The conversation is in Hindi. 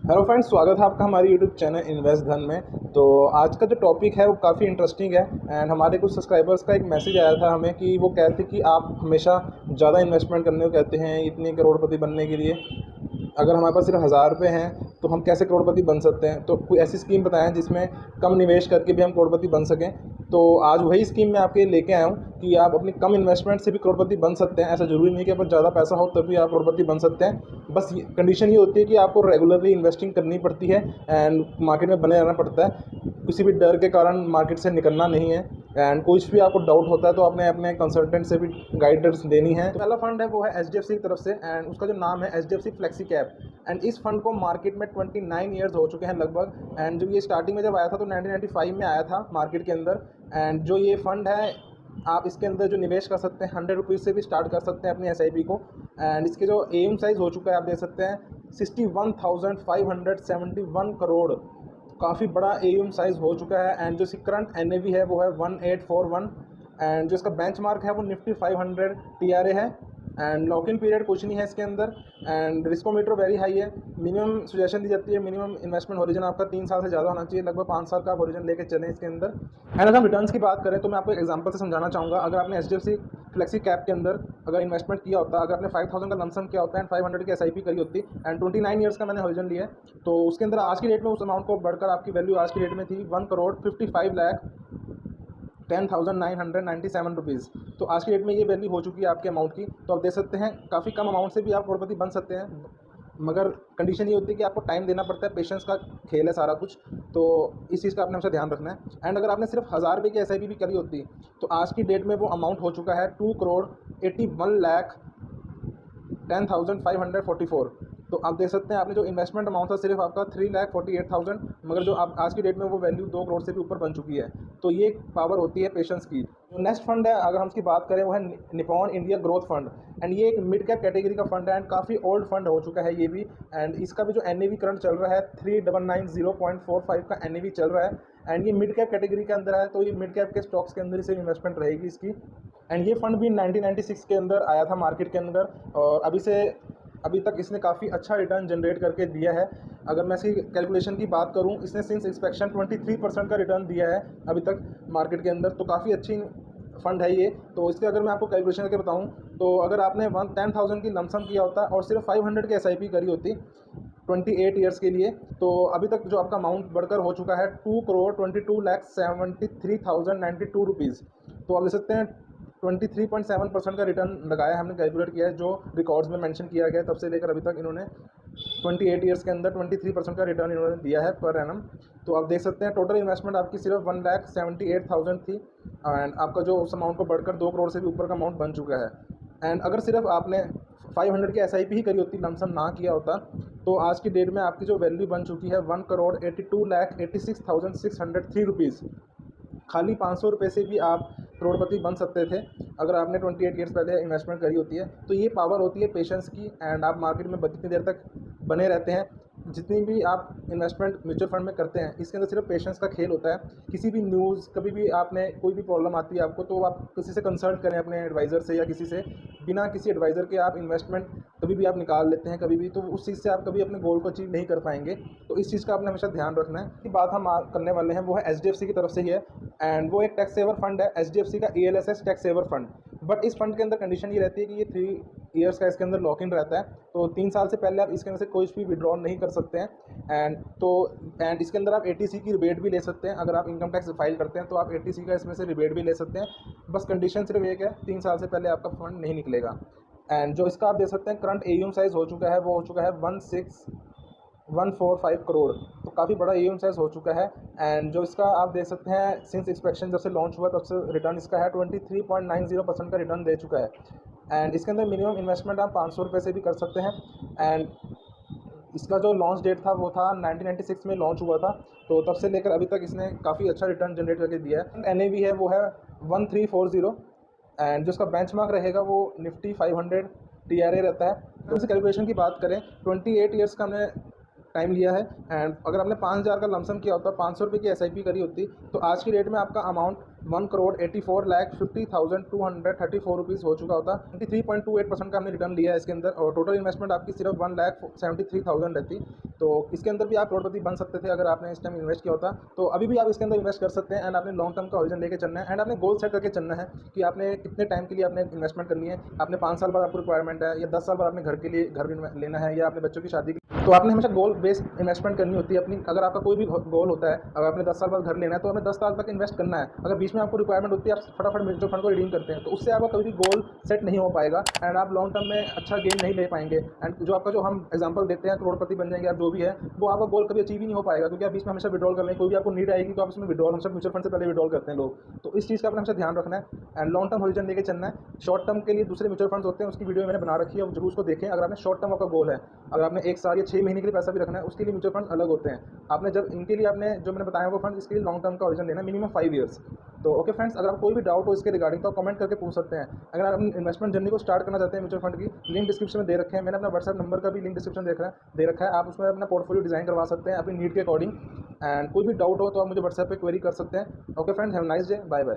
हेलो फ्रेंड्स, स्वागत है आपका हमारे यूट्यूब चैनल इन्वेस्ट धन में। तो आज का जो टॉपिक है वो काफ़ी इंटरेस्टिंग है एंड हमारे कुछ सब्सक्राइबर्स का एक मैसेज आया था हमें कि वो कहते कि आप हमेशा ज़्यादा इन्वेस्टमेंट करने को कहते हैं इतने करोड़पति बनने के लिए। अगर हमारे पास सिर्फ 1000 रुपये हैं तो हम कैसे करोड़पति बन सकते हैं। तो कोई ऐसी स्कीम बताएं जिसमें कम निवेश करके भी हम करोड़पति बन सकें। तो आज वही स्कीम मैं आपके लेके आया हूँ कि आप अपनी कम इन्वेस्टमेंट से भी करोड़पति बन सकते हैं। ऐसा ज़रूरी नहीं कि अगर ज़्यादा पैसा हो तभी आप करोड़पति बन सकते हैं। बस ये कंडीशन ये होती है कि आपको रेगुलरली इन्वेस्टिंग करनी पड़ती है एंड मार्केट में बने रहना पड़ता है। किसी भी डर के कारण मार्केट से निकलना नहीं है एंड कुछ भी आपको डाउट होता है तो आपने अपने कंसल्टेंट से भी गाइडेंस देनी है। तो पहला फंड है वो है एचडीएफसी की तरफ से एंड उसका जो नाम है एचडीएफसी फ्लेक्सी कैप। एंड इस फंड को मार्केट में 29 ईयर्स हो चुके हैं लगभग। एंड जब ये स्टार्टिंग में जब आया था तो 1995 में आया था मार्केट के अंदर। एंड जो ये फंड है आप इसके अंदर जो निवेश कर सकते हैं 100 रुपीज़ से भी स्टार्ट कर सकते हैं अपनी एसआईपी को। एंड इसके जो एम साइज़ हो चुका है आप देख सकते हैं 61,571 करोड़। काफ़ी बड़ा एम साइज़ हो चुका है एंड जो इसकी करंट एनएवी है वो है 1841। एंड जो इसका बेंचमार्क है वो निफ्टी 500 टीआरए है। एंड लॉक इन पीरियड कुछ नहीं है इसके अंदर। एंड रिस्कोमीटर वेरी हाई है। मिनिमम सजेशन दी जाती है, मिनिमम इन्वेस्टमेंट होरिजन आपका 3 साल से ज़्यादा होना चाहिए, लगभग 5 साल का आप होरिजन लेके चलें इसके अंदर। एंड अगर हम रिटर्न्स की बात करें तो मैं आपको एक एग्जांपल से समझाना चाहूँगा। अगर आपने एचडीएफसी फ्लेक्सी कैप के अंदर अगर इन्वेस्टमेंट किया होता, अगर आपने 5000 का लमसम किया होता एंड 500 की एसआईपी करी होती एंड 29 ईयर्स का मैंने होरिजन लिया है, तो उसके अंदर आज की डेट में उस अमाउंट को बढ़कर आपकी वैल्यू आज की डेट में थी 1,55,10,997 रुपीज़। तो आज की डेट में ये वैल्यू हो चुकी है आपके अमाउंट की। तो आप देख सकते हैं काफ़ी कम अमाउंट से भी आप करोड़पति बन सकते हैं, मगर कंडीशन ये होती है कि आपको टाइम देना पड़ता है, पेशेंस का खेल है सारा कुछ। तो इस चीज़ का आपने हमेशा ध्यान रखना है। एंड अगर आपने सिर्फ 1000 रुपये की एसआईपी भी करी होती तो आज की डेट में वो अमाउंट हो चुका है 2,81,10,544। तो आप देख सकते हैं आपने जो इन्वेस्टमेंट अमाउंट था सिर्फ आपका 3,48,000, मगर जो आप आज की डेट में वो वैल्यू 2 करोड़ से भी ऊपर बन चुकी है। तो ये पावर होती है पेशेंस की। जो नेक्स्ट फंड है अगर हम उसकी बात करें वो है Nippon India growth fund. And ये एक मिड कैप कैटेगरी का फंड है एंड काफ़ी ओल्ड फंड हो चुका है ये भी। एंड इसका भी जो एन करंट चल रहा है 3990.45 का एन चल रहा है। एंड ये मिड कैप कैटेगरी के अंदर है तो ये मिड कैप के स्टॉक्स के अंदर ही से इन्वेस्टमेंट रहेगी इसकी। एंड ये फंड भी 1996 के अंदर आया था मार्केट के अंदर और अभी तक इसने काफ़ी अच्छा रिटर्न जनरेट करके दिया है। अगर मैं इसकी कैलकुलेशन की बात करूं, इसने सिंस एक्सपेक्शन 23% का रिटर्न दिया है अभी तक मार्केट के अंदर। तो काफ़ी अच्छी फंड है ये। तो इसके अगर मैं आपको कैलकुलेशन करके बताऊं तो अगर आपने 10,000 की लमसम किया होता और सिर्फ 500 की एसआईपी करी होती 28 ईयर्स के लिए, तो अभी तक जो आपका अमाउंट बढ़कर हो चुका है 2,22,73,092 रुपीज़। तो आप ले सकते हैं 23.7% का रिटर्न लगाया हमने, कैलकुलेट किया है जो रिकॉर्ड्स में मेंशन किया गया है। तब से लेकर अभी तक इन्होंने 28 ईयर्स के अंदर 23% का रिटर्न इन्होंने दिया है पर एनम। तो आप देख सकते हैं टोटल इन्वेस्टमेंट आपकी सिर्फ 1,78,000 थी एंड आपका जो उस अमाउंट को बढ़कर 2 करोड़ से भी ऊपर का अमाउंट बन चुका है। एंड अगर सिर्फ आपने 500 की एसआईपी ही करी होती, लमसम ना किया होता, तो आज की डेट में आपकी जो वैल्यू बन चुकी है 1,82,86,603 रुपीज़। खाली 500 रुपये से भी आप करोड़पति बन सकते थे अगर आपने 28 ईयर्स पहले इन्वेस्टमेंट करी होती है। तो ये पावर होती है पेशेंस की एंड आप मार्केट में जितनी देर तक बने रहते हैं, जितनी भी आप इन्वेस्टमेंट म्यूचुअल फंड में करते हैं, इसके अंदर सिर्फ पेशेंस का खेल होता है। किसी भी न्यूज़ कभी भी आपने कोई भी प्रॉब्लम आती है आपको, तो आप किसी से कंसल्ट करें, अपने एडवाइज़र से या किसी से। बिना किसी एडवाइज़र के आप इन्वेस्टमेंट कभी भी आप निकाल लेते हैं कभी भी, तो उस चीज़ से आप कभी अपने गोल को अचीव नहीं कर पाएंगे। तो इस चीज़ का आपने हमेशा ध्यान रखना है। ये बात हम करने वाले हैं वो है एचडीएफसी की तरफ से ही है एंड वो एक टैक्स सेवर फंड है, एचडीएफसी का ELSS tax saver fund. But इस फंड के अंदर कंडीशन ये रहती है कि ये 3 ईयर्स का इसके अंदर लॉक इन रहता है। तो 3 साल से पहले आप इसके अंदर से कोई भी विड्रॉ नहीं कर सकते हैं। एंड इसके अंदर आप एटीसी की रिबेट भी ले सकते हैं। अगर आप इनकम टैक्स फाइल करते हैं तो आप एटीसी का इसमें से रिबेट भी ले सकते हैं। बस कंडीशन सिर्फ एक है, 3 साल से पहले आपका फंड नहीं निकलेगा। एंड जो इसका आप देख सकते हैं करंट एयूम साइज़ हो चुका है वो हो चुका है 16,145 करोड़। तो काफ़ी बड़ा एयूम साइज़ हो चुका है। एंड जो इसका आप देख सकते हैं सिंस एक्सपेक्शन जब से लॉन्च हुआ तब से रिटर्न इसका है 23.90% का रिटर्न दे चुका है। एंड इसके अंदर मिनिमम इन्वेस्टमेंट आप 500 रुपये से भी कर सकते हैं। एंड इसका जो लॉन्च डेट था वो था 1996 में लॉन्च हुआ था। तो तब से लेकर अभी तक इसने काफ़ी अच्छा रिटर्न जनरेट करके दिया है। एन है वो है 1340 एंड जो इसका बेंचमार्क रहेगा वो निफ्टी 500 टीआरए रहता है। तो इस कैलकुलेशन की बात करें 28 ईयर्स का हमने टाइम लिया है। एंड अगर आपने 5,000 का लमसम किया होता, 500 रुपये की एसआईपी करी होती, तो आज की डेट में आपका अमाउंट 1,84,50,234 रुपीज़ हो चुका होता। 23.28% का हमने रिटर्न लिया है इसके अंदर, और टोटल इन्वेस्टमेंट आपकी सिर्फ 1,73,000 रहती। तो इसके अंदर भी आप करोड़पति बन सकते थे अगर आपने इस टाइम इन्वेस्ट किया होता। तो अभी भी आप इसके अंदर इन्वेस्ट कर सकते हैं, एंड आपने लॉन्ग टर्म का हॉरिजन लेके चलना है, एंड आपने गोल सेट करके चलना है कि आपने कितने टाइम के लिए आपने इन्वेस्टमेंट करनी है। आपने 5 साल बाद आपको रिक्वायरमेंट है, या 10 साल बाद आपने घर के लिए घर लेना है, या अपने बच्चों की शादी। तो आपने हमेशा गोल बेस्ड इन्वेस्टमेंट करनी होती है अपनी। अगर आपका कोई भी गोल होता है, अगर आपने 10 साल बाद घर लेना है, तो हमें 10 साल तक इन्वेस्ट करना है। अगर बीच में आपको रिक्वायरमेंट होती है, आप फटाफट म्यूचुअल फंड को रिडीम करते हैं, तो उससे आपका कभी भी गोल सेट नहीं हो पाएगा, एंड आप लॉन्ग टर्म में अच्छा गेन नहीं ले पाएंगे। एंड जो आपका जो हम एग्जांपल देते हैं करोड़पति बन जाएंगे आप, जो भी है वो आपका गोल कभी अचीव ही नहीं हो पाएगा, क्योंकि आप बीच में हमेशा विड्रॉल कर लेंगे। कोई भी आपको नीड आएगी तो आप उसमें विड्रॉल, हम सब म्यूचुअल फंड से पहले विड्रॉल करते हैं लोग। तो इस चीज़ का अपना हमेशा ध्यान रखना है, एंड लॉन्ग टर्म हॉरिजन लेके चलना है। शॉर्ट टर्म के लिए दूसरे म्यूचुअल फंड्स होते हैं, उसकी वीडियो मैंने बना रखी है, जरूर उसको देखें। अगर आपने शॉर्ट टर्म आपका गोल है, अगर आपने 1 साल या 6 महीने के लिए पैसा भी रखना है, उसके लिए म्यूचुअल फंड अलग होते हैं। आपने जब इनके लिए आपने जो मैंने बताया वो फंड, इसके लिए लॉन्ग टर्म का हॉरिजन लेना है, मिनिमम 5 ईयर्स। तो ओके फ्रेंड्स, अगर आप कोई भी डाउट हो इसके रिगार्डिंग तो कमेंट करके पूछ सकते हैं। अगर आप अपनी इन्वेस्टमेंट जर्नी को स्टार्ट करना चाहते हैं म्यूचुअल फंड की, लिंक डिस्क्रिप्शन में दे रखे हैं। मैंने अपना व्हाट्सएप नंबर का भी लिंक डिस्क्रिप्शन दे रखा है। आप उसमें अपना पोर्टफोलियो डिजाइन करवा सकते हैं अपनी नीड के अकॉर्डिंग। एंड कोई भी डाउट हो तो आप मुझे व्हाट्सएप पे क्वेरी कर सकते हैं। Okay friends, have a nice day, bye bye.